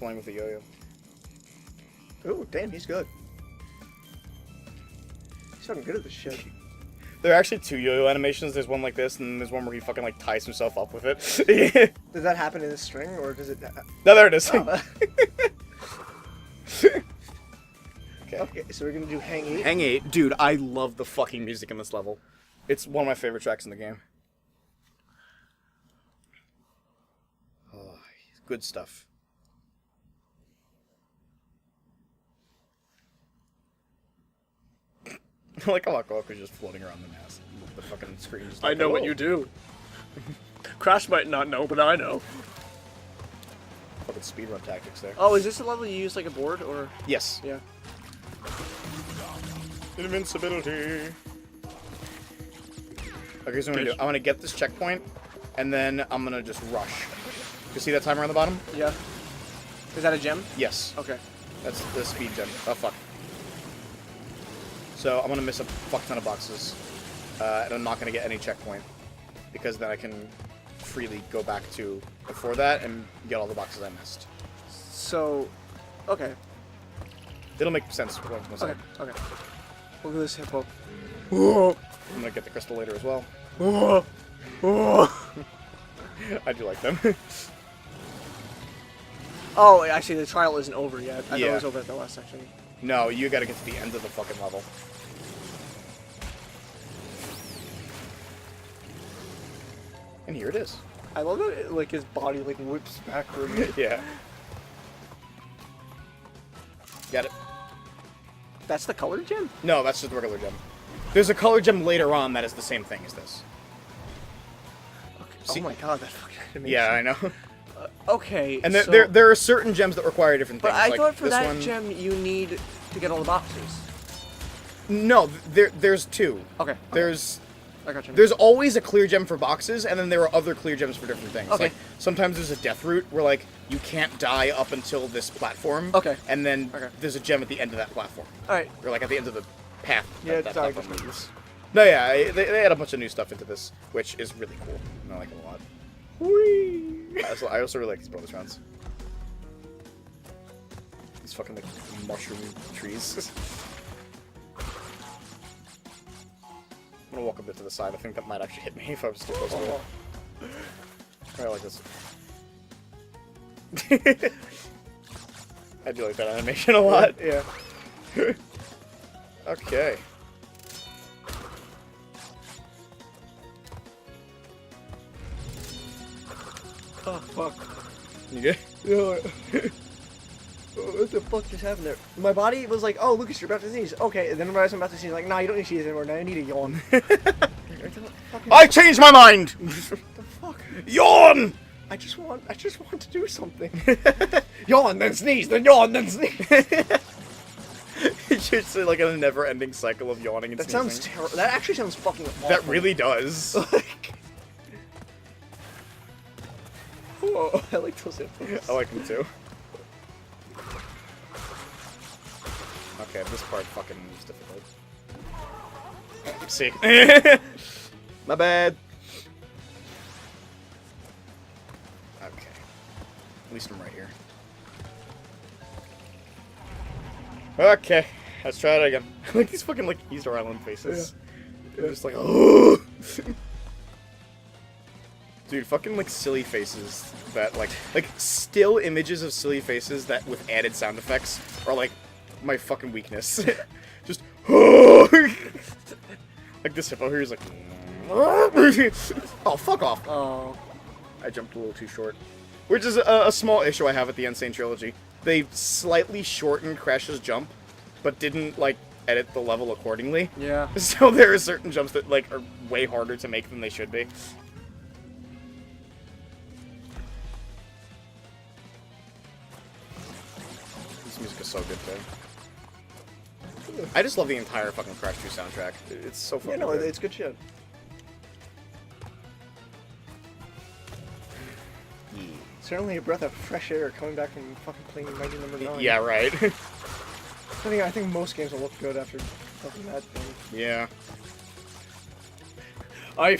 playing with a yo-yo. Ooh, damn, he's good. He's fucking good at this shit. There are actually 2 yo-yo animations. There's one like this, and there's one where he fucking like ties himself up with it. Does that happen in the string, or does it? No, there it is. Oh. Okay, so we're gonna do Hang 8. Hang 8. Dude, I love the fucking music in this level. It's one of my favorite tracks in the game. Oh, good stuff. I like how Goku's just floating around the mask. The fucking screen just like, I know what you do. Crash might not know, but I know. Fucking speedrun tactics there. Oh, is this a level you use like a board, or? Yes. Yeah. Invincibility. Okay, so I'm gonna get this checkpoint, and then I'm gonna just rush. You see that timer on the bottom? Yeah. Is that a gem? Yes. Okay. That's the speed gem. Oh, fuck. So I'm gonna miss a fuck ton of boxes, and I'm not gonna get any checkpoint, because then I can freely go back to before that and get all the boxes I missed. So, okay. It'll make sense once Okay, I... okay. Look at this hippo. I'm gonna get the crystal later as well. I do like them. Oh, actually, the trial isn't over yet. I thought Yeah. it was over at the last section. No, you gotta get to the end of the fucking level. And here it is. I love that it, like his body like whips backward. Yeah. Got it. That's the color gem? No, that's just the regular gem. There's a color gem later on that is the same thing as this. Okay. See- Oh my god, that fucking animation. Yeah, I know. Okay. And so, there are certain gems that require different but things. I like thought for this that one... gem you need to get all the boxes. No, there's 2. Okay. I got you. There's always a clear gem for boxes, and then there are other clear gems for different things. Okay. Like, sometimes there's a death route where, like, you can't die up until this platform. Okay. And then Okay. there's a gem at the end of that platform. Alright. Or, like, at the end of the path Yeah, that sorry, platform just leads. No, yeah, they add a bunch of new stuff into this, which is really cool. And I like it a lot. Whee! I also really like these bonus rounds. These fucking, like, mushroom trees. I'm gonna walk a bit to the side. I think that might actually hit me if I was too close to it. I like this. I do like that animation a lot. Yeah. Okay. Oh, fuck. You good? Yeah. What the fuck just happened there? My body was like, oh, Lucas, you're about to sneeze. Okay, and then when I was about to sneeze, like, nah, you don't need to sneeze anymore. Now I need a yawn. I changed my mind! What the fuck? Yawn! I just want to do something. Yawn, then sneeze, then yawn, then sneeze. It's just like a never-ending cycle of yawning and That sneezing. sounds terrible. That actually sounds fucking awful. That really does. Like... Oh, I like those infos. I like them too. Okay, this part fucking is difficult. See. My bad. Okay. At least I'm right here. Okay, let's try it again. I like these fucking like Easter Island faces. Yeah. They're just like, oh. Dude, fucking like silly faces that like still images of silly faces that with added sound effects are like my fucking weakness. Just like this hippo here is like, oh fuck off. Oh. I jumped a little too short. Which is a small issue I have with the N-Sane Trilogy. They slightly shortened Crash's jump, but didn't, like, edit the level accordingly. Yeah. So there are certain jumps that, like, are way harder to make than they should be. This music is so good, too. I just love the entire fucking Crash 2 soundtrack. It's so fucking Yeah, no, good. it's good shit. Certainly a breath of fresh air coming back from fucking playing Mighty Number 9. Yeah, right. I think most games will look good after fucking that thing. Yeah. I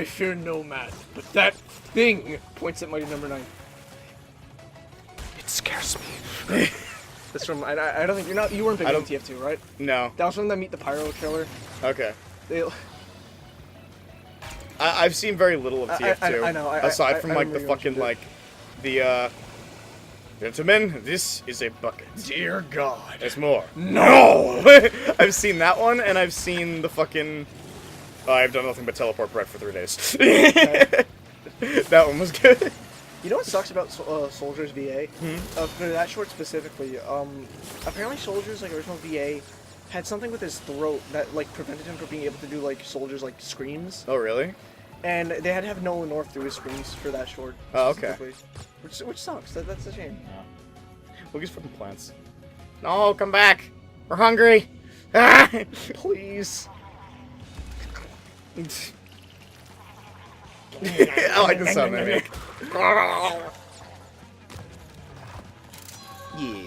fear no man, but that thing points at Mighty Number 9. It's scares me. That's from. I don't think you weren't big into TF2, right? No. That was from the Meet the Pyro trailer. Okay. They, I've seen very little of TF2. I know. Aside from like the remember you fucking mentioned like gentlemen, this is a bucket. Dear God. There's more. No! I've seen that one, and I've seen the fucking... I've done nothing but teleport bread for 3 days. That one was good. You know what sucks about Soldier's VA? For that short specifically, apparently Soldier's like original VA had something with his throat that like prevented him from being able to do like Soldier's like screams. Oh, really? And they had to have Nolan North do his screams for that short. Oh, okay. Which sucks. That's a shame. Look at these fucking plants. No, come back. We're hungry. Ah! Please. I like the sound they make. Yeah.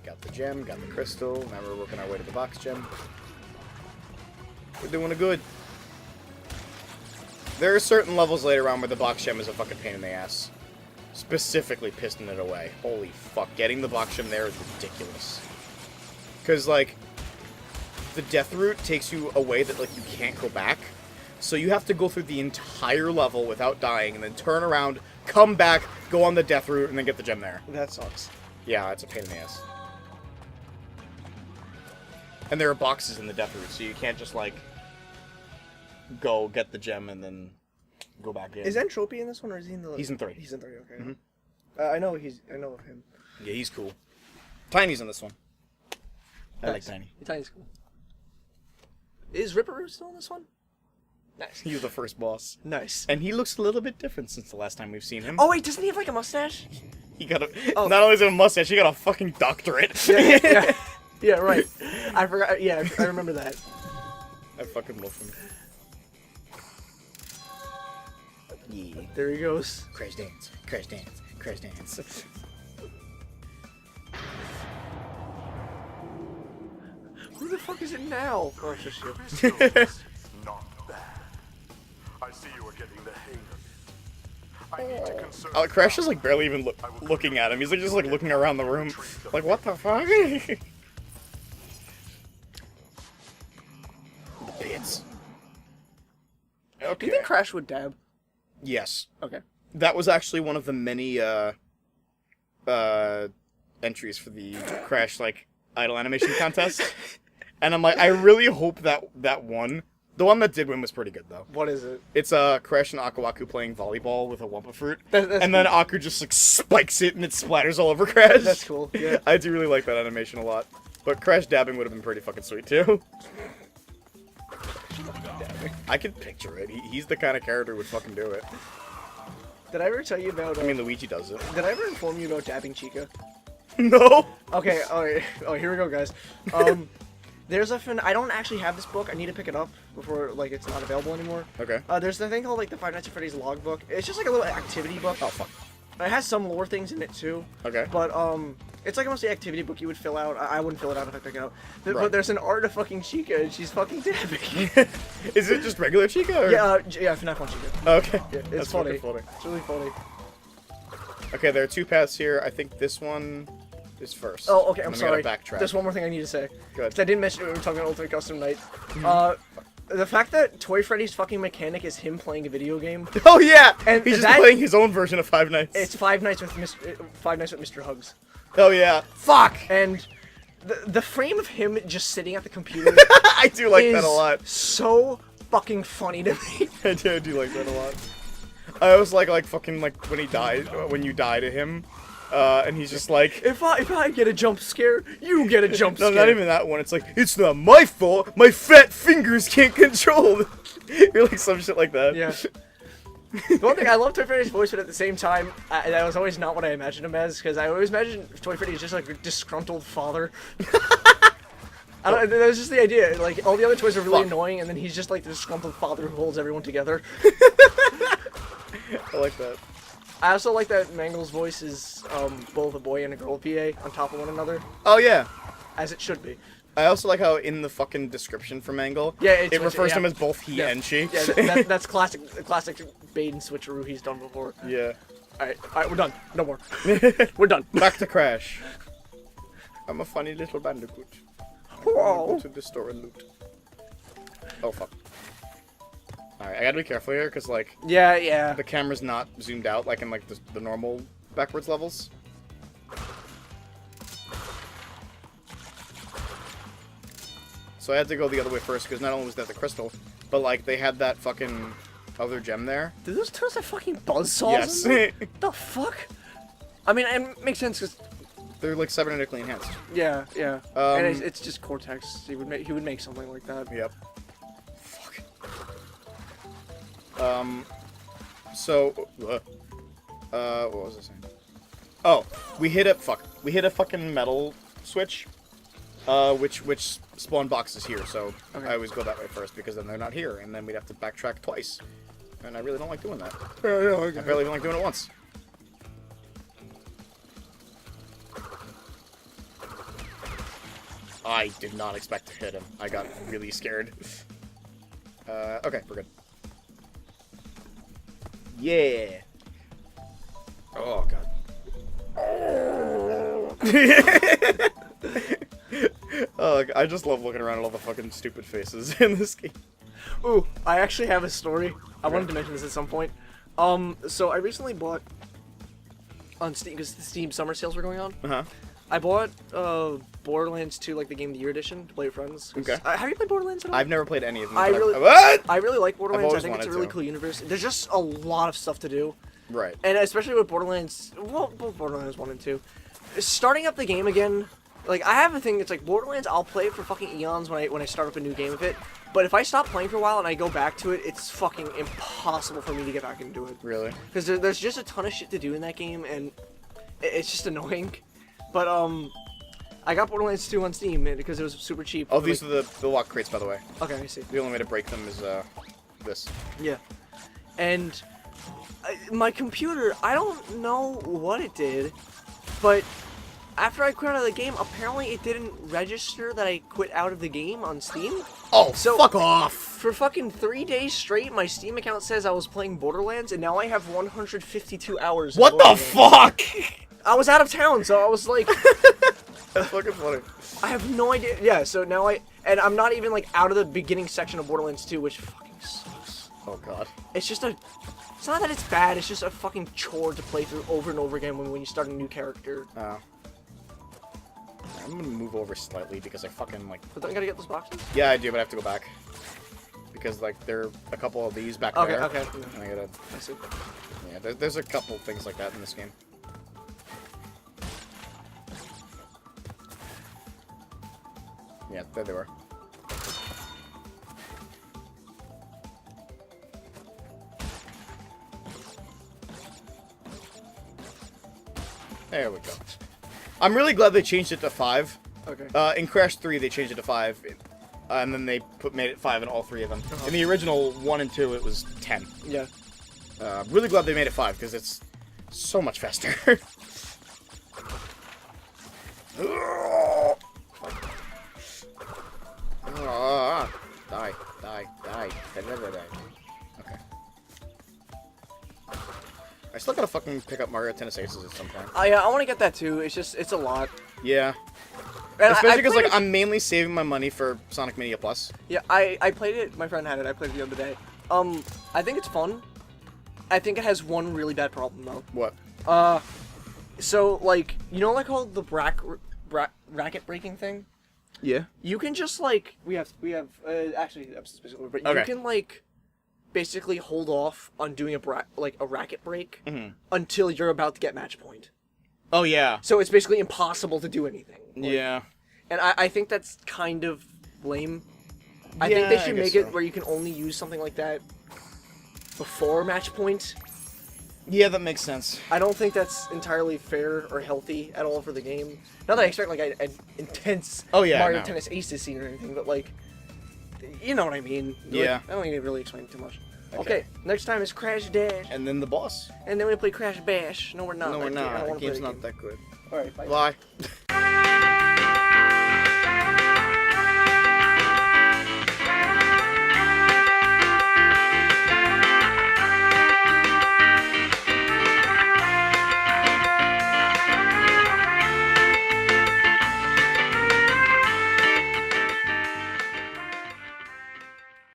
Got the gem, got the crystal. Now we're working our way to the box gem. We're doing it good. There are certain levels later on where the box gem is a fucking pain in the ass. Specifically piston it away. Holy fuck, getting the box gem there is ridiculous. Because, like, the death route takes you away that, like, you can't go back. So you have to go through the entire level without dying, and then turn around, come back, go on the death route, and then get the gem there. That sucks. Yeah, it's a pain in the ass. And there are boxes in the death route, so you can't just, like, go get the gem and then go back in. Is Entropy in this one, or is he in the... He's in 3. He's in 3, okay. Mm-hmm. I know of him. Yeah, he's cool. Tiny's in this one. I like Nice. Tiny. Tiny's cool. Is Ripperoo still in this one? Nice. He was the first boss. Nice. And he looks a little bit different since the last time we've seen him. Oh wait, doesn't he have like a mustache? He got a... Oh. Not only is it a mustache, he got a fucking doctorate. Yeah. Yeah, right. I forgot. Yeah, I remember that. I fucking love him. Yeah. There he goes. Crash dance. Crash dance. Crash dance. Who the fuck is it now? Oh, it's just you. Not bad. I see you are getting the hang of it. I need to conserve. Crash is like barely even looking at him. He's like just like looking around the room. Like, what the fuck? The pits. Do you Okay. think Crash would dab? Yes. Okay. That was actually one of the many entries for the Crash like idol animation contest. And I'm like, I really hope that won. The one that did win was pretty good though. What is it? It's Crash and Akawaku playing volleyball with a Wumpa fruit, That's and then Aku just like spikes it and it splatters all over Crash. That's cool. Yeah. I do really like that animation a lot. But Crash dabbing would have been pretty fucking sweet too. I can picture it. He's the kind of character who would fucking do it. Did I ever tell you about? I mean, Luigi does it. Did I ever inform you about dabbing Chica? No. Okay. Oh, here we go, guys. There's I don't actually have this book. I need to pick it up before like it's not available anymore. Okay. There's the thing called like the Five Nights at Freddy's logbook. It's just like a little activity book. Oh fuck. It has some lore things in it too. Okay. But it's like almost the activity book you would fill out. I wouldn't fill it out if I pick it up. But Right. there's an art of fucking Chica and she's fucking dabbing. Is it just regular Chica? Or? yeah, FNAF 1 Chica. Okay. Yeah, it's That's funny. fucking funny. It's really funny. Okay, there are 2 paths here. I think this one is first. Oh, okay. I'm And then sorry. we gotta backtrack. There's one more thing I need to say. Good. 'Cause I didn't mention it when we were talking about Ultimate Custom Night. The fact that Toy Freddy's fucking mechanic is him playing a video game. Oh yeah, And he's just that- playing his own version of Five Nights. It's Five Nights with Mr. Hugs. Oh yeah, fuck. And the frame of him just sitting at the computer I do like is that a lot. so fucking funny to me. I do like that a lot. I was like fucking like when you die to him, and he's just like, If I get a jump scare, you get a jump no, scare. not even that one. It's like, it's not my fault. My fat fingers can't control. You're like some shit like that. Yeah. The one thing I love Toy Freddy's voice, but at the same time, that was always not what I imagined him as, because I always imagined Toy Freddy as just like a disgruntled father. That was just the idea. Like all the other toys are really annoying, and then he's just like the disgruntled father who holds everyone together. I like that. I also like that Mangle's voice is both a boy and a girl PA on top of one another, Oh yeah. as it should be. I also like how in the fucking description for Mangle, Yeah, it refers to him as both he Yeah. and she. Yeah, that's classic bait and switcheroo he's done before. Yeah. Alright, we're done. No more. We're done. Back to Crash. I'm a funny little bandicoot. Whoa. Go to the store and loot. Oh fuck. Alright, I gotta be careful here, because, like, Yeah. the camera's not zoomed out, like, in, like, the normal backwards levels. So I had to go the other way first, because not only was that the crystal, but, like, they had that fucking other gem there. Did those turtles have fucking buzzsaws? Yes. in them? The fuck? I mean, it makes sense, because... They're, like, cybernetically enhanced. Yeah. And it's just Cortex. He would make something like that. Yep. Fuck. So, what was I saying? Oh, we hit a fucking metal switch, which spawn boxes here. So Okay. I always go that way first because then they're not here, and then we'd have to backtrack twice, and I really don't like doing that. I barely even like doing it once. I did not expect to hit him. I got really scared. Okay, we're good. Yeah. Oh god. Oh, I just love looking around at all the fucking stupid faces in this game. Ooh, I actually have a story. I wanted to mention this at some point. So I recently bought on Steam, because the Steam summer sales were going on. Uh-huh. I bought Borderlands 2, like the Game of the Year edition, to play with friends. Okay. Have you played Borderlands at all? I've never played any of them. I but really- What? I really like Borderlands. I always think it's a wanted really to. cool universe. There's just a lot of stuff to do. Right. And especially with Borderlands, well, both Borderlands 1 and 2. Starting up the game again, like, I have a thing, it's like, Borderlands, I'll play it for fucking eons when I start up a new game of it. But if I stop playing for a while and I go back to it, it's fucking impossible for me to get back into it. Really? Because there's just a ton of shit to do in that game, and it's just annoying. But, I got Borderlands 2 on Steam because it was super cheap. Oh, these are the lock crates, by the way. Okay, I see. The only way to break them is, this. Yeah. And my computer, I don't know what it did, but after I quit out of the game, apparently it didn't register that I quit out of the game on Steam. Oh, So- fuck off! For fucking 3 days straight, my Steam account says I was playing Borderlands, and now I have 152 hours. in What the Borderlands. fuck? I was out of town, so I was like, That's fucking funny. I have no idea. Yeah, so now and I'm not even like out of the beginning section of Borderlands 2, which fucking sucks. Oh god. It's not that it's bad, it's just a fucking chore to play through over and over again when you start a new character. Oh. I'm gonna move over slightly because I fucking, like... But don't you gotta get those boxes? Yeah, I do, but I have to go back. Because, like, there are a couple of these back Okay, there. okay. And I gotta... I see. Yeah, there's a couple things like that in this game. Yeah, there they were. There we go. I'm really glad they changed it to 5. Okay. In Crash 3, they changed it to 5, and then they made it 5 in all 3 of them. In the original 1 and 2, it was 10. Yeah. Really glad they made it 5, because it's so much faster. Die. Okay. I still gotta fucking pick up Mario Tennis Aces at some point. Yeah, I want to get that too. It's a lot. Yeah. And Especially I because, played like, it- I'm mainly saving my money for Sonic Mania Plus. Yeah, I played it. My friend had it. I played it the other day. I think it's fun. I think it has one really bad problem though. What? So like, you know, like all the racket breaking thing. Yeah. You can just like we have actually that's specifically, but you Okay. can like basically hold off on doing a racket break Mhm. until you're about to get match point. Oh, yeah. So it's basically impossible to do anything. Like, Yeah. And I think that's kind of lame. I think they Yeah, I should guess make it so. where you can only use something like that before match point. Yeah, that makes sense. I don't think that's entirely fair or healthy at all for the game. Not that I expect like an intense Mario no. Tennis Aces scene or anything, but like, you know what I mean. Like, Yeah. I don't need to really explain it too much. Okay. Okay, next time is Crash Dash, And then the boss. and then we play Crash Bash. No, we're not. No, we're I not. don't The wanna play game's the not game. that good. Alright, bye. Bye.